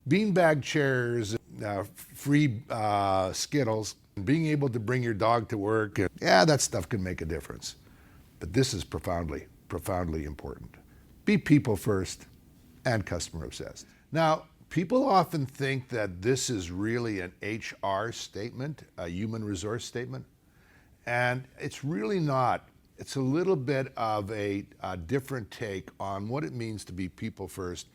Beanbag chairs, free Skittles, being able to bring your dog to work. Yeah, that stuff can make a difference. But this is profoundly, profoundly important. Be people first and customer obsessed. Now, people often think that this is really an HR statement, a human resource statement, and it's really not. It's a little bit of a different take on what it means to be people first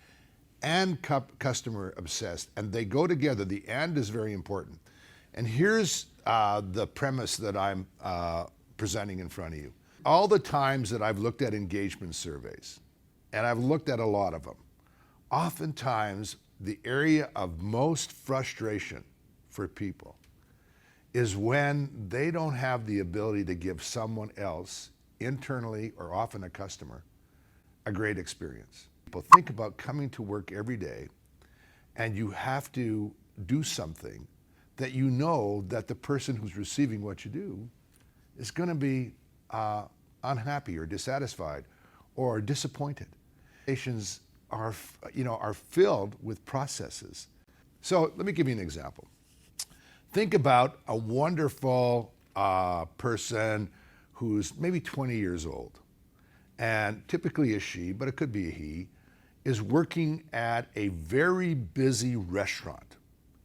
and customer obsessed, and they go together. The and is very important. And here's the premise that I'm presenting in front of you. All the times that I've looked at engagement surveys, and I've looked at a lot of them, oftentimes the area of most frustration for people is when they don't have the ability to give someone else, internally or often a customer, a great experience. People think about coming to work every day and you have to do something that you know that the person who's receiving what you do is going to be unhappy or dissatisfied or disappointed. Patients are filled with processes. So let me give you an example. Think about a wonderful person who's maybe 20 years old, and typically a she, but it could be a he, is working at a very busy restaurant.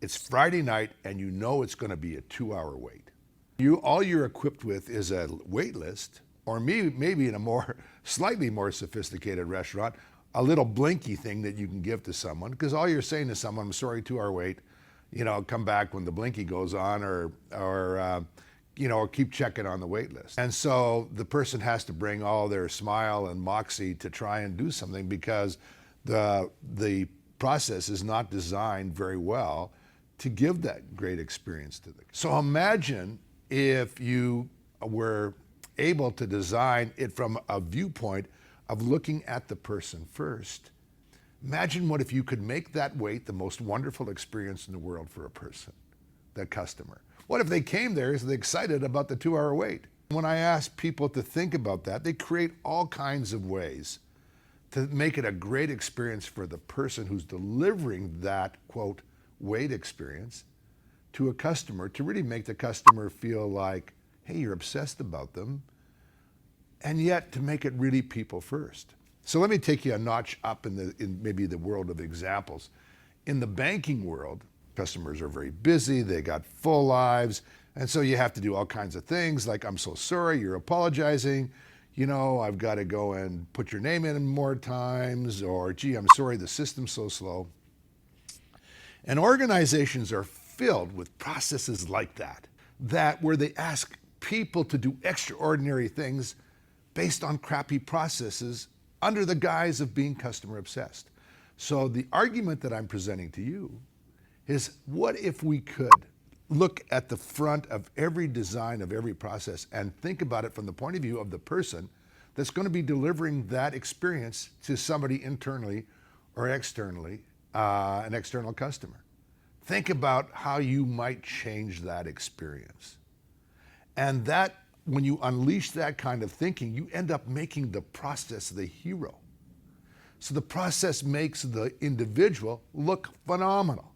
It's Friday night and you know it's going to be a 2-hour wait. All you're equipped with is a wait list, or maybe in a slightly more sophisticated restaurant, a little blinky thing that you can give to someone, because all you're saying to someone, I'm sorry, 2-hour wait, come back when the blinky goes on, or keep checking on the wait list. And so the person has to bring all their smile and moxie to try and do something, because the process is not designed very well to give that great experience to them. So imagine if you were able to design it from a viewpoint of looking at the person first. Imagine what if you could make that wait the most wonderful experience in the world for a person, the customer. What if they came there excited about the 2-hour wait? When I ask people to think about that, they create all kinds of ways to make it a great experience for the person who's delivering that, quote, wait experience to a customer, to really make the customer feel like, hey, you're obsessed about them, and yet to make it really people first. So let me take you a notch up in maybe the world of examples. In the banking world, customers are very busy, they got full lives, and so you have to do all kinds of things like, I'm so sorry, you're apologizing, I've got to go and put your name in more times, or gee, I'm sorry, the system's so slow. And organizations are filled with processes like that where they ask people to do extraordinary things based on crappy processes under the guise of being customer obsessed. So the argument that I'm presenting to you is, what if we could look at the front of every design of every process and think about it from the point of view of the person that's going to be delivering that experience to somebody internally or externally, an external customer. Think about how you might change that experience. And that, when you unleash that kind of thinking, you end up making the process the hero. So the process makes the individual look phenomenal.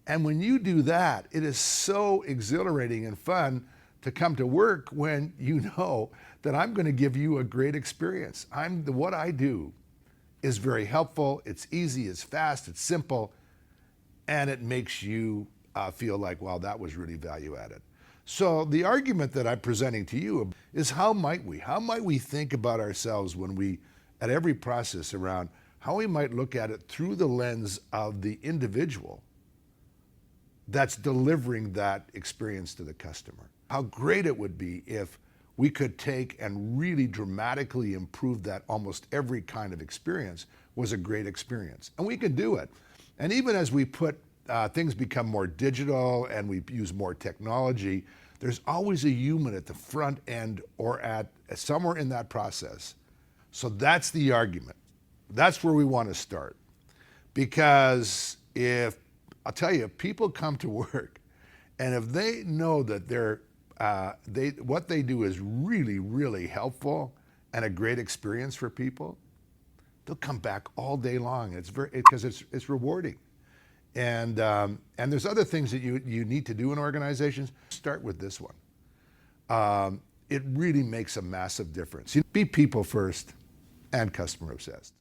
And when you do that, it is so exhilarating and fun to come to work when you know that I'm going to give you a great experience. What I do is very helpful, it's easy, it's fast, it's simple, and it makes you feel like, wow, that was really value added. So the argument that I'm presenting to you is, how might we think about ourselves when we, at every process around, how we might look at it through the lens of the individual that's delivering that experience to the customer. How great it would be if we could take and really dramatically improve that. Almost every kind of experience was a great experience. And we can do it. And even as we things become more digital and we use more technology, there's always a human at the front end or at somewhere in that process. So that's the argument. That's where we want to start. Because I'll tell you, if people come to work and if they know that what they do is really, really helpful and a great experience for people, they'll come back all day long. Because it's rewarding. And there's other things that you need to do in organizations. Start with this one. It really makes a massive difference. Be people first and customer obsessed.